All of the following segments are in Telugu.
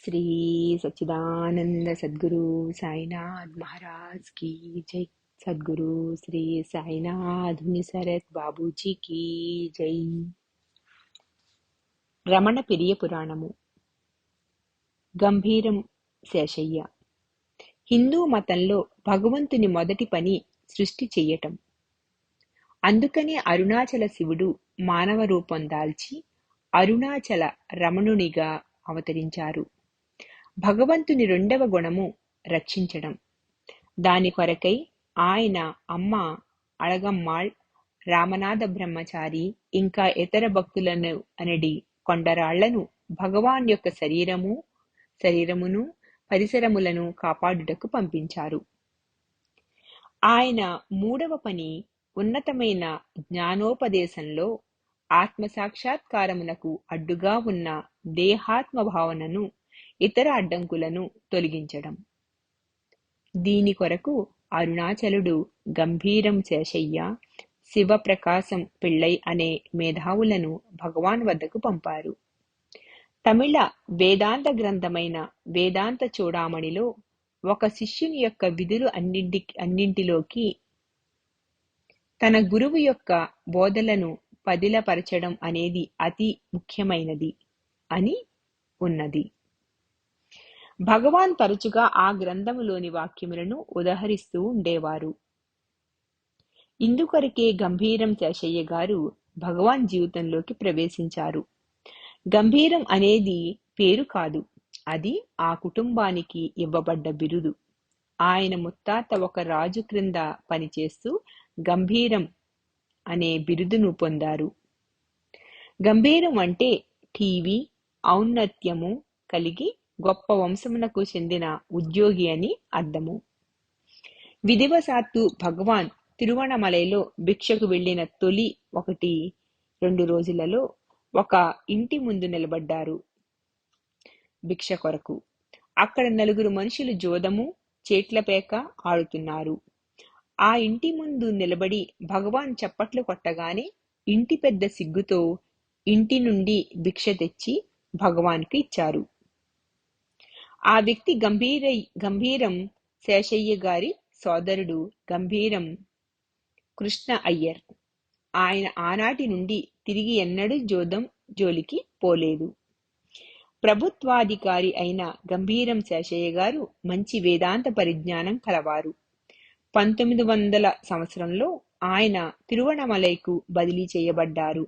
శ్రీ సచ్చిదానంద సద్గురు సాయినాథ్ మహారాజ్ की जय। సద్గురు శ్రీ సాయినాథ్ మునిసరత్ బాబూజీ की జై। రమణ పెరియ పురాణము గంభీరం శేషయ్య। హిందూ మతంలో భగవంతుని మొదటి పని సృష్టి చెయ్యటం. అందుకనే అరుణాచల శివుడు మానవ రూపం దాల్చి అరుణాచల రమణునిగా అవతరించారు. భగవంతుని రెండవ గుణము రక్షించడం. దాని కొరకై ఆయన అమ్మ అళగమ్మాళ్, రామనాథ బ్రహ్మచారి ఇంకా ఇతర భక్తులను అనడి కొండరాళ్లను భగవాన్ యొక్క శరీరమును పరిసరములను కాపాడుటకు పంపించారు. ఆయన మూడవ పని ఉన్నతమైన జ్ఞానోపదేశంలో ఆత్మసాక్షాత్కారమునకు అడ్డుగా ఉన్న దేహాత్మ భావనను, ఇతర అడ్డంకులను తొలగించడం. దీని కొరకు అరుణాచలుడు గంభీరం శేషయ్య, శివప్రకాశం పిళ్ళై అనే మేధావులను భగవాన్ వద్దకు పంపారు. తమిళ వేదాంత గ్రంథమైన వేదాంత చూడామణిలో ఒక శిష్యుని యొక్క విధులు అన్నింటిలోకి తన గురువు యొక్క బోధలను పదిలపరచడం అనేది అతి ముఖ్యమైనది అని ఉన్నది. భగవాన్ తరచుగా ఆ గ్రంథములోని వాక్యములను ఉదహరిస్తూ ఉండేవారు. ఇందుకొరకే గంభీరం శేషయ్య గారు భగవాన్ జీవితంలోకి ప్రవేశించారు. గంభీరం అనేది పేరు కాదు, అది ఆ కుటుంబానికి ఇవ్వబడ్డ బిరుదు. ఆయన ముత్తాత ఒక రాజు క్రింద పనిచేస్తూ గంభీరం అనే బిరుదును పొందారు. గంభీరం అంటే టీవీ ఔన్నత్యము కలిగి గొప్ప వంశమునకు చెందిన ఉద్యోగి అని అర్థము. విధివశాత్తు భగవాన్ తిరువణమలైలో భిక్షకు వెళ్లిన తొలి 1-2 రోజులలో ఒక ఇంటి ముందు నిలబడ్డారు భిక్ష కొరకు. అక్కడ 4 మనుషులు జోదము, చేట్లపేక ఆడుతున్నారు. ఆ ఇంటి ముందు నిలబడి భగవాన్ చప్పట్లు కొట్టగానే ఇంటి పెద్ద సిగ్గుతో ఇంటి నుండి భిక్ష తెచ్చి భగవాన్కు ఇచ్చారు. ఆ వ్యక్తి గంభీరం శేషయ్య గారి సోదరుడు గంభీరం కృష్ణ అయ్యర్. ఆయన ఆనాటి నుండి తిరిగి ఎన్నడూ జోదం జోలికి పోలేదు. ప్రభుత్వాధికారి అయిన గంభీరం శేషయ్య గారు మంచి వేదాంత పరిజ్ఞానం కలవారు. 1900 సంవత్సరంలో ఆయన తిరువణమలైకు బదిలీ చేయబడ్డారు.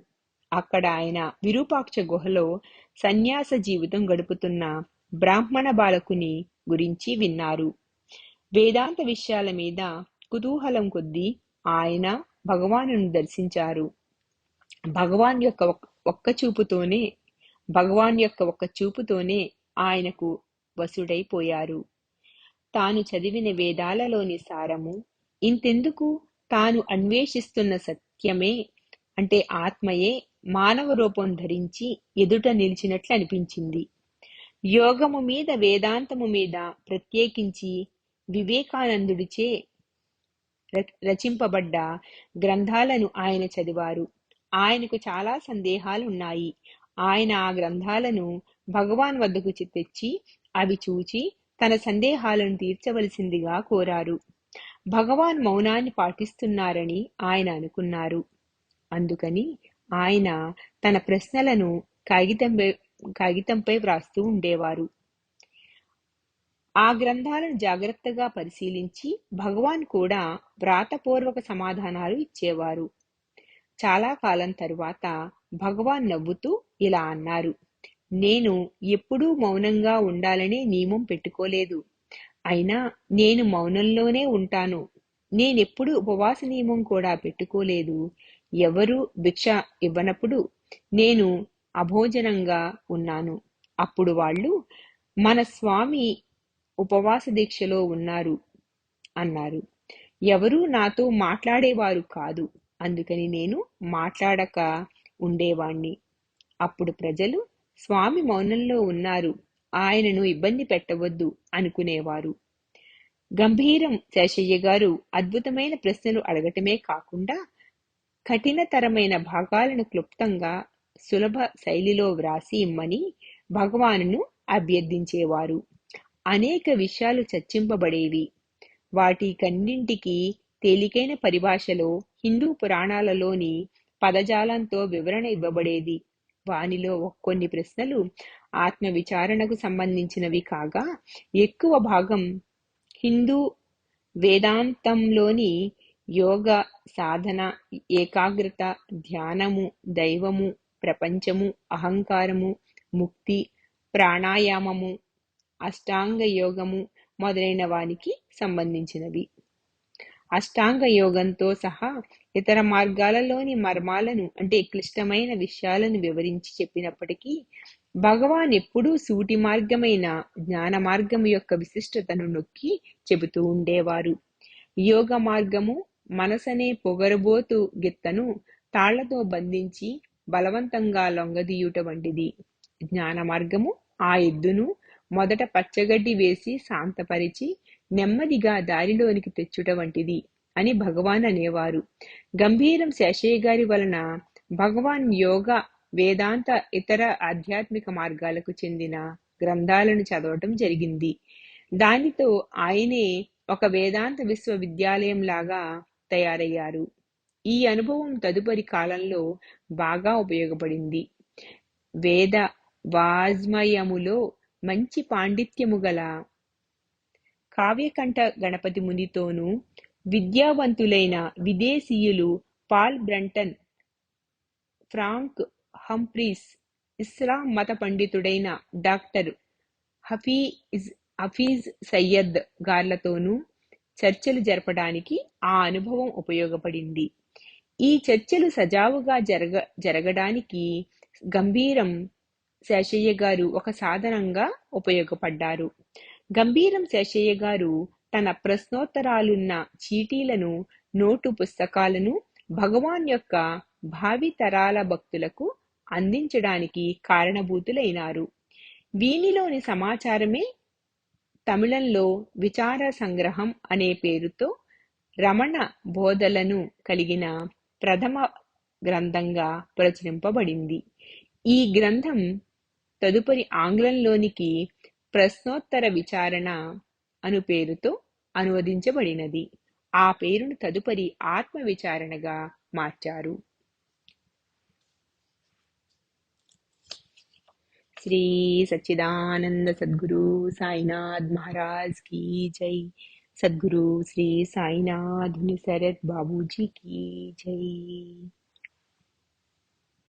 అక్కడ ఆయన విరూపాక్ష గుహలో సన్యాస జీవితం గడుపుతున్న బ్రాహ్మణ బాలకుని గురించి విన్నారు. వేదాంత విషయాల మీద కుతూహలం కొద్దీ ఆయన భగవానుని దర్శించారు. భగవాన్ యొక్క ఒక్క చూపుతోనే ఆయనకు వశుడైపోయారు. తాను చదివిన వేదాలలోని సారము ఇంతెందుకు, తాను అన్వేషిస్తున్న సత్యమే అంటే ఆత్మయే మానవ రూపం ధరించి ఎదుట నిలిచినట్లు అనిపించింది. యోగము మీద, వేదాంతము మీద, ప్రత్యేకించి వివేకానందుడిచే రచింపబడ్డ గ్రంథాలను ఆయన చదివారు. ఆయనకు చాలా సందేహాలున్నాయి. ఆయన ఆ గ్రంథాలను భగవాన్ వద్దకు తెచ్చి అవి చూచి తన సందేహాలను తీర్చవలసిందిగా కోరారు. భగవాన్ మౌనాన్ని పాటిస్తున్నారని ఆయన అనుకున్నారు. అందుకని ఆయన తన ప్రశ్నలను కాగితంపై వ్రాస్తూ ఉండేవారు. ఆ గ్రంథాలను జాగ్రత్తగా పరిశీలించి భగవాన్ కూడా వ్రాతపూర్వక సమాధానాలు ఇచ్చేవారు. చాలా కాలం తరువాత భగవాన్ నవ్వుతూ ఇలా అన్నారు: నేను ఎప్పుడూ మౌనంగా ఉండాలనే నియమం పెట్టుకోలేదు. అయినా నేను మౌనంలోనే ఉంటాను. నేనెప్పుడు ఉపవాస నియమం కూడా పెట్టుకోలేదు. ఎవరు భిక్ష ఇవ్వనప్పుడు నేను అభోజనంగా ఉన్నాను. అప్పుడు వాళ్ళు మన స్వామి ఉపవాస దీక్షలో ఉన్నారు అన్నారు. ఎవరూ నాతో మాట్లాడేవారు కాదు. అందుకని నేను మాట్లాడక ఉండేవాణ్ణి. అప్పుడు ప్రజలు స్వామి మౌనంలో ఉన్నారు, ఆయనను ఇబ్బంది పెట్టవద్దు అనుకునేవారు. గంభీరం శేషయ్య గారు అద్భుతమైన ప్రశ్నలు అడగటమే కాకుండా కఠినతరమైన భాగాలను క్లుప్తంగా సులభ శైలిలో వ్రాసి ఇమ్మని భగవానును అభ్యర్థించేవారు. అనేక విషయాలు చర్చింపబడేవి. వాటి కన్నింటికి తేలికైన పరిభాషలో హిందూ పురాణాలలోని పదజాలంతో వివరణ ఇవ్వబడేది. వానిలో కొన్ని ప్రశ్నలు ఆత్మ విచారణకు సంబంధించినవి కాగా, ఎక్కువ భాగం హిందూ వేదాంతంలోని యోగ సాధన, ఏకాగ్రత, ధ్యానము, దైవము, ప్రపంచము, అహంకారము, ముక్తి, ప్రాణాయామము, అష్టాంగ యోగము మొదలైన వానికి సంబంధించినవి. అష్టాంగ యోగంతో సహా ఇతర మార్గాలలోని మర్మాలను అంటే క్లిష్టమైన విషయాలను వివరించి చెప్పినప్పటికీ భగవాన్ ఎప్పుడూ సూటి మార్గమైన జ్ఞాన మార్గము యొక్క విశిష్టతను నొక్కి చెబుతూ ఉండేవారు. యోగ మార్గము మనసనే పొగరబోతు గిత్తను తాళ్లతో బంధించి బలవంతంగా లొంగదీయుట వంటిది. జ్ఞాన మార్గము ఆ ఎద్దును మొదట పచ్చగడ్డి వేసి శాంతపరిచి నెమ్మదిగా దారిలోనికి తెచ్చుట వంటిది అని భగవాన్ అనేవారు. గంభీరం శేషయ్య గారి వలన భగవాన్ యోగ, వేదాంత, ఇతర ఆధ్యాత్మిక మార్గాలకు చెందిన గ్రంథాలను చదవటం జరిగింది. దానితో ఆయనే ఒక వేదాంత విశ్వవిద్యాలయం లాగా తయారయ్యారు. ఈ అనుభవం తదుపరి కాలంలో బాగా ఉపయోగపడింది. వేద వాజ్మయములో మంచి పాండిత్యము గల కావ్యకంఠ గణపతి మునితోనూ, విద్యావంతులైన విదేశీయులు పాల్ బ్రంటన్, ఫ్రాంక్ హంఫ్రీస్, ఇస్లాం మత పండితుడైన డాక్టర్ హఫీజ్ సయ్యద్ గార్లతోనూ చర్చలు జరపడానికి ఆ అనుభవం ఉపయోగపడింది. ఈ చర్చలు సజావుగా జరగడానికి గంభీరం శేషయ్య గారు ఒక సాధనంగా ఉపయోగపడ్డారు. గంభీరం శేషయ్య గారు తన ప్రశ్నోత్తరాలున్న చీటీలను, నోటు పుస్తకాలను భగవాన్ యొక్క భావి తరాల భక్తులకు అందించడానికి కారణభూతులైనారు. వీనిలోని సమాచారమే తమిళంలో విచార సంగ్రహం అనే పేరుతో రమణ బోధలను కలిగిన ప్రథమ గ్రంథంగా ప్రచురింపబడింది. ఈ గ్రంథం తదుపరి ఆంగ్లంలోనికి ప్రశ్నోత్తర విచారణ అను పేరుతో అనువదించబడినది. ఆ పేరును తదుపరి ఆత్మ విచారణగా మార్చారు. శ్రీ సచ్చిదానంద సద్గురు సాయినాథ్ మహారాజ్ की जय. सद्गुरु श्री साईनाथ मुनि शरद बाबूजी की जय.